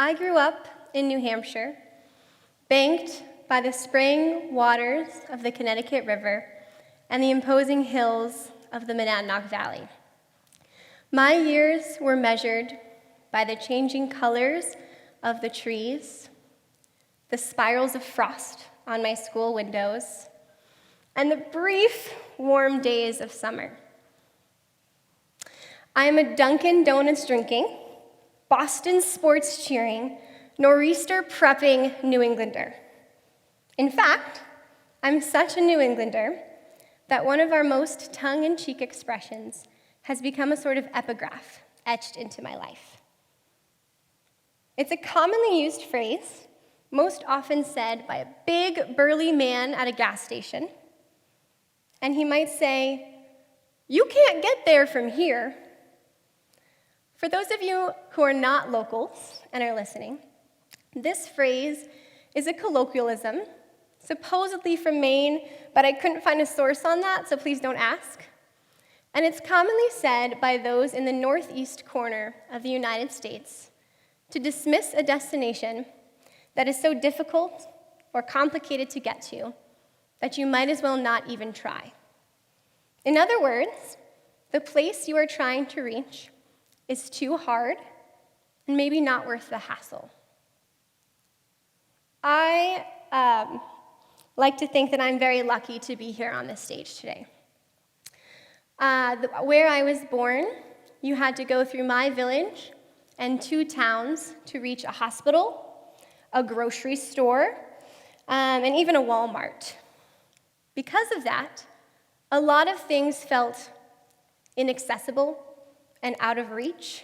I grew up in New Hampshire, banked by the spring waters of the Connecticut River and the imposing hills of the Monadnock Valley. My years were measured by the changing colors of the trees, the spirals of frost on my school windows, and the brief, warm days of summer. I am a Dunkin' Donuts drinking, Boston sports cheering, nor'easter prepping New Englander. In fact, I'm such a New Englander that one of our most tongue-in-cheek expressions has become a sort of epigraph etched into my life. It's a commonly used phrase, most often said by a big, burly man at a gas station. And he might say, "You can't get there from here." For those of you who are not locals and are listening, this phrase is a colloquialism, supposedly from Maine, but I couldn't find a source on that, so please don't ask. And it's commonly said by those in the northeast corner of the United States to dismiss a destination that is so difficult or complicated to get to that you might as well not even try. In other words, the place you are trying to reach is too hard and maybe not worth the hassle. I like to think that I'm very lucky to be here on this stage today. Where I was born, you had to go through my village and 2 towns to reach a hospital, a grocery store, and even a Walmart. Because of that, a lot of things felt inaccessible and out of reach,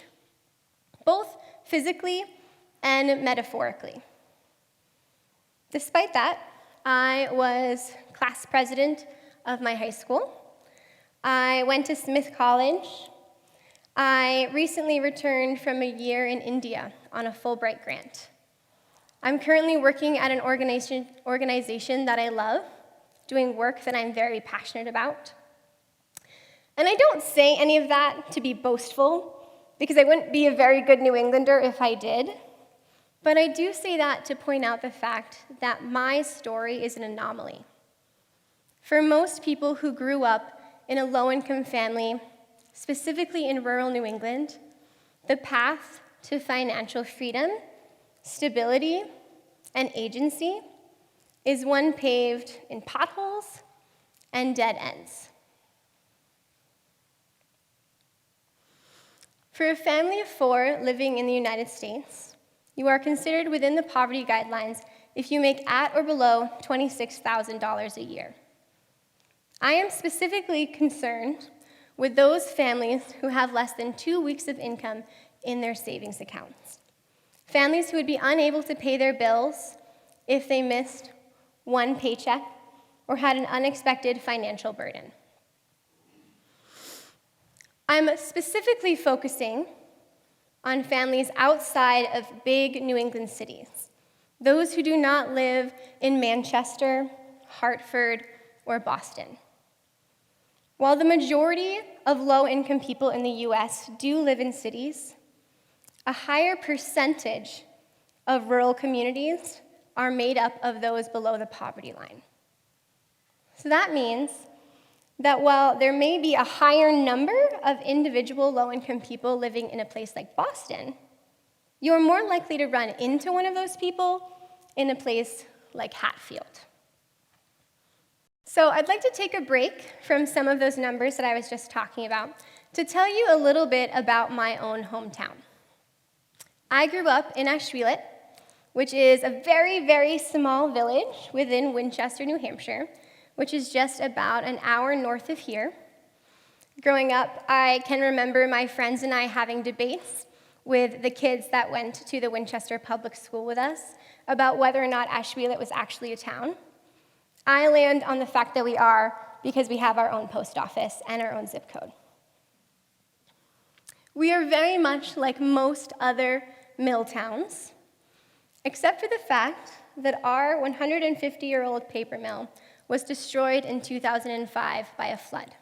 both physically and metaphorically. Despite that, I was class president of my high school. I went to Smith College. I recently returned from a year in India on a Fulbright grant. I'm currently working at an organization that I love, doing work that I'm very passionate about. And I don't say any of that to be boastful, because I wouldn't be a very good New Englander if I did. But I do say that to point out the fact that my story is an anomaly. For most people who grew up in a low-income family, specifically in rural New England, the path to financial freedom, stability, and agency is one paved in potholes and dead ends. For a family of 4 living in the United States, you are considered within the poverty guidelines if you make at or below $26,000 a year. I am specifically concerned with those families who have less than 2 weeks of income in their savings accounts. Families who would be unable to pay their bills if they missed one paycheck or had an unexpected financial burden. I'm specifically focusing on families outside of big New England cities, those who do not live in Manchester, Hartford, or Boston. While the majority of low-income people in the US do live in cities, a higher percentage of rural communities are made up of those below the poverty line. So that means that while there may be a higher number of individual low-income people living in a place like Boston, you're more likely to run into one of those people in a place like Hatfield. So I'd like to take a break from some of those numbers that I was just talking about to tell you a little bit about my own hometown. I grew up in Ashwellet, which is a very, very small village within Winchester, New Hampshire, which is just about an hour north of here. Growing up, I can remember my friends and I having debates with the kids that went to the Winchester Public School with us about whether or not Ashwellet was actually a town. I land on the fact that we are because we have our own post office and our own zip code. We are very much like most other mill towns, except for the fact that our 150-year-old paper mill was destroyed in 2005 by a flood.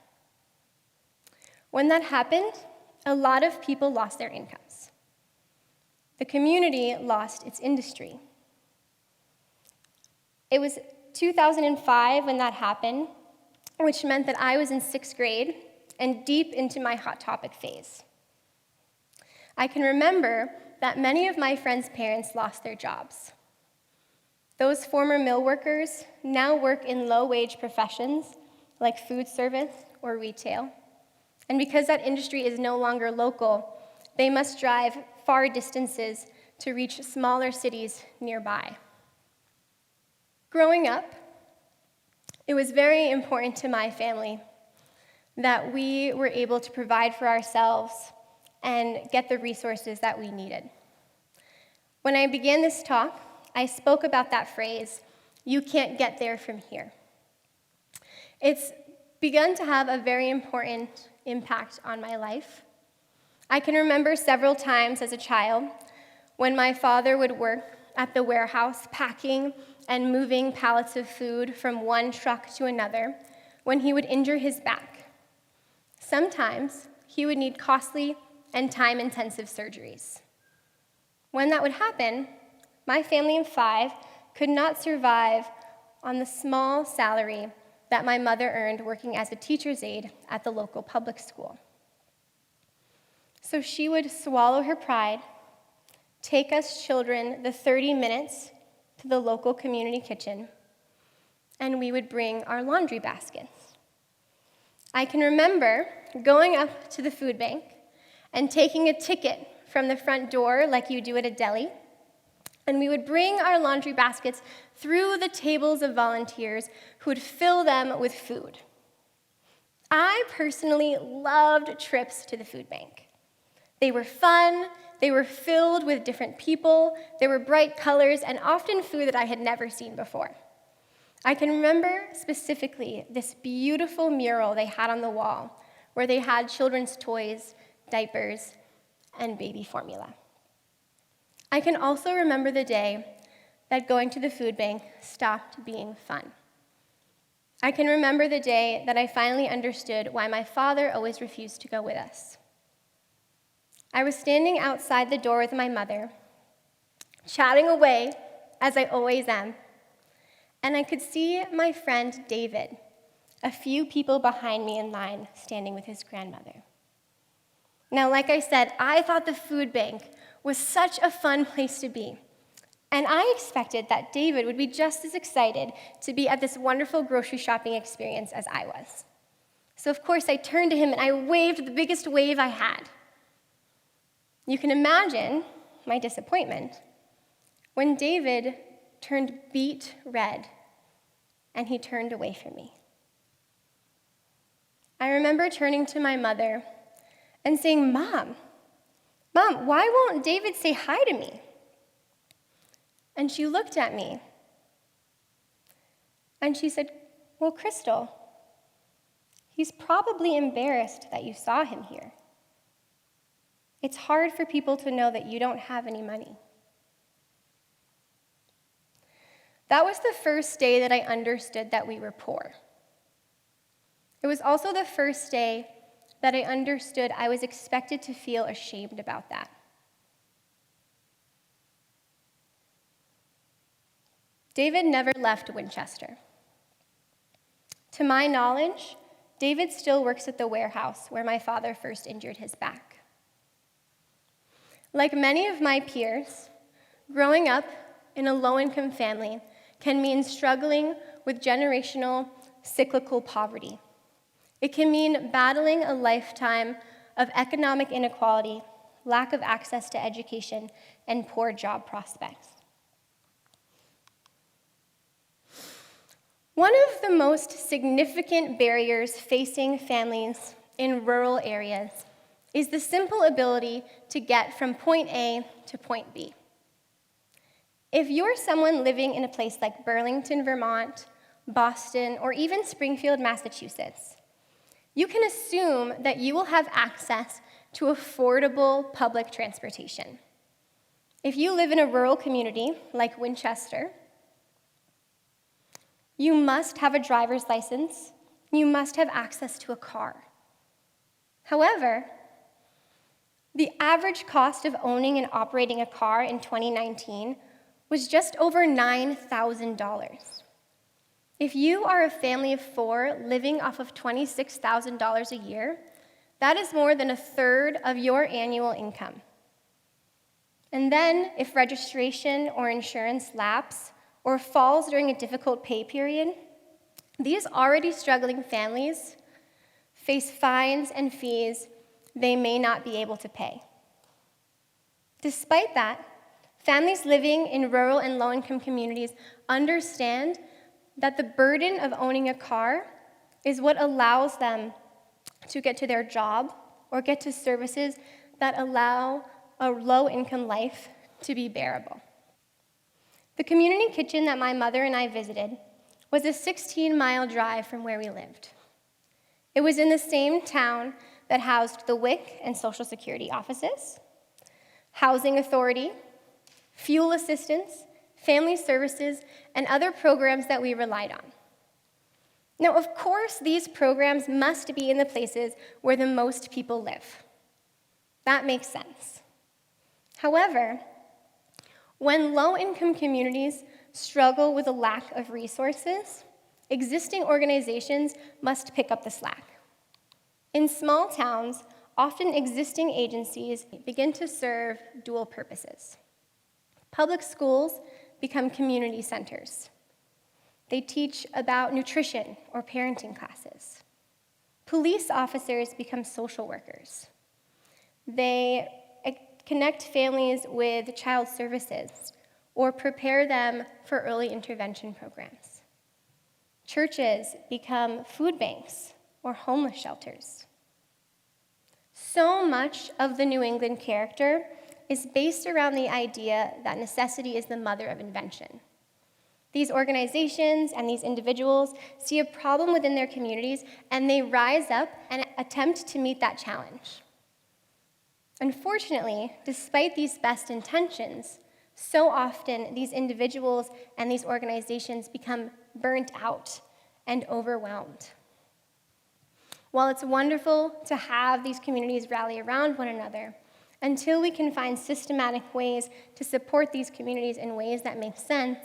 When that happened, a lot of people lost their incomes. The community lost its industry. It was 2005 when that happened, which meant that I was in 6th grade and deep into my Hot Topic phase. I can remember that many of my friends' parents lost their jobs. Those former mill workers now work in low-wage professions like food service or retail. And because that industry is no longer local, they must drive far distances to reach smaller cities nearby. Growing up, it was very important to my family that we were able to provide for ourselves and get the resources that we needed. When I began this talk, I spoke about that phrase, "You can't get there from here." It's begun to have a very important impact on my life. I can remember several times as a child when my father would work at the warehouse packing and moving pallets of food from one truck to another when he would injure his back. Sometimes he would need costly and time-intensive surgeries. When that would happen, my family of 5 could not survive on the small salary that my mother earned working as a teacher's aide at the local public school. So she would swallow her pride, take us children the 30 minutes to the local community kitchen, and we would bring our laundry baskets. I can remember going up to the food bank and taking a ticket from the front door like you do at a deli, and we would bring our laundry baskets through the tables of volunteers who would fill them with food. I personally loved trips to the food bank. They were fun, they were filled with different people, there were bright colors, and often food that I had never seen before. I can remember specifically this beautiful mural they had on the wall where they had children's toys, diapers, and baby formula. I can also remember the day that going to the food bank stopped being fun. I can remember the day that I finally understood why my father always refused to go with us. I was standing outside the door with my mother, chatting away, as I always am, and I could see my friend David, a few people behind me in line, standing with his grandmother. Now, like I said, I thought the food bank was such a fun place to be, and I expected that David would be just as excited to be at this wonderful grocery shopping experience as I was. So, of course, I turned to him and I waved the biggest wave I had. You can imagine my disappointment when David turned beet red and he turned away from me. I remember turning to my mother and saying, Mom, why won't David say hi to me?" And she looked at me and she said, "Well, Crystal, he's probably embarrassed that you saw him here. It's hard for people to know that you don't have any money." That was the first day that I understood that we were poor. It was also the first day that I understood I was expected to feel ashamed about that. David never left Winchester. To my knowledge, David still works at the warehouse where my father first injured his back. Like many of my peers, growing up in a low-income family can mean struggling with generational cyclical poverty. It can mean battling a lifetime of economic inequality, lack of access to education, and poor job prospects. One of the most significant barriers facing families in rural areas is the simple ability to get from point A to point B. If you're someone living in a place like Burlington, Vermont, Boston, or even Springfield, Massachusetts, you can assume that you will have access to affordable public transportation. If you live in a rural community like Winchester, you must have a driver's license, you must have access to a car. However, the average cost of owning and operating a car in 2019 was just over $9,000. If you are a family of 4 living off of $26,000 a year, that is more than a third of your annual income. And then, if registration or insurance lapse or falls during a difficult pay period, these already struggling families face fines and fees they may not be able to pay. Despite that, families living in rural and low-income communities understand that the burden of owning a car is what allows them to get to their job or get to services that allow a low-income life to be bearable. The community kitchen that my mother and I visited was a 16-mile drive from where we lived. It was in the same town that housed the WIC and Social Security offices, Housing Authority, fuel assistance, family services, and other programs that we relied on. Now, of course, these programs must be in the places where the most people live. That makes sense. However, when low-income communities struggle with a lack of resources, existing organizations must pick up the slack. In small towns, often existing agencies begin to serve dual purposes. Public schools become community centers. They teach about nutrition or parenting classes. Police officers become social workers. They connect families with child services or prepare them for early intervention programs. Churches become food banks or homeless shelters. So much of the New England character is based around the idea that necessity is the mother of invention. These organizations and these individuals see a problem within their communities, and they rise up and attempt to meet that challenge. Unfortunately, despite these best intentions, so often these individuals and these organizations become burnt out and overwhelmed. While it's wonderful to have these communities rally around one another, until we can find systematic ways to support these communities in ways that make sense,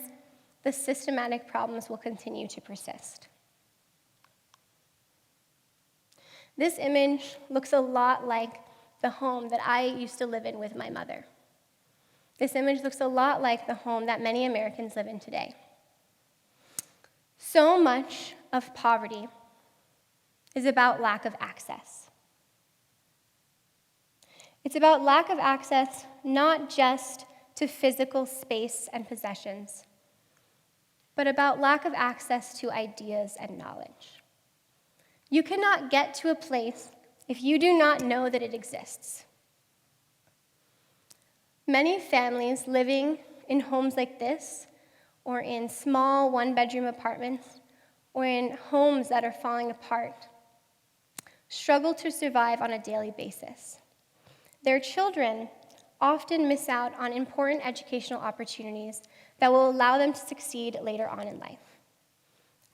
the systematic problems will continue to persist. This image looks a lot like the home that I used to live in with my mother. This image looks a lot like the home that many Americans live in today. So much of poverty is about lack of access. It's about lack of access not just to physical space and possessions, but about lack of access to ideas and knowledge. You cannot get to a place if you do not know that it exists. Many families living in homes like this, or in small one-bedroom apartments, or in homes that are falling apart, struggle to survive on a daily basis. Their children often miss out on important educational opportunities that will allow them to succeed later on in life.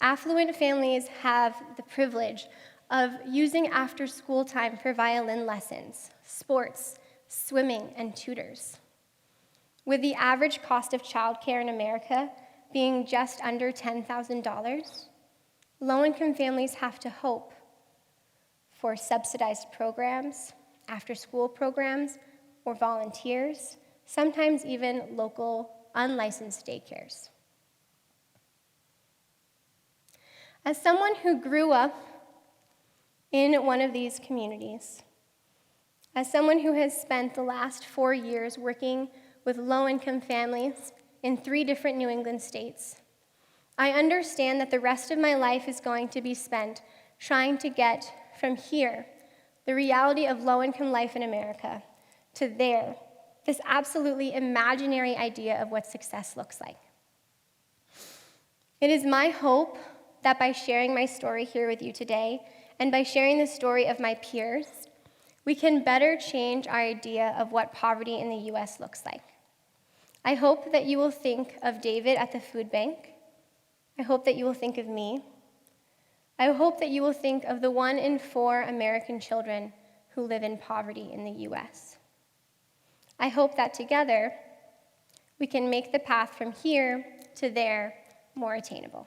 Affluent families have the privilege of using after-school time for violin lessons, sports, swimming, and tutors. With the average cost of childcare in America being just under $10,000, low-income families have to hope for subsidized programs, after-school programs, or volunteers, sometimes even local unlicensed daycares. As someone who grew up in one of these communities, as someone who has spent the last 4 years working with low-income families in 3 different New England states, I understand that the rest of my life is going to be spent trying to get from here, the reality of low-income life in America, to there, this absolutely imaginary idea of what success looks like. It is my hope that by sharing my story here with you today, and by sharing the story of my peers, we can better change our idea of what poverty in the US looks like. I hope that you will think of David at the food bank. I hope that you will think of me. I hope that you will think of the 1 in 4 American children who live in poverty in the US. I hope that together we can make the path from here to there more attainable.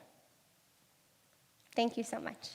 Thank you so much.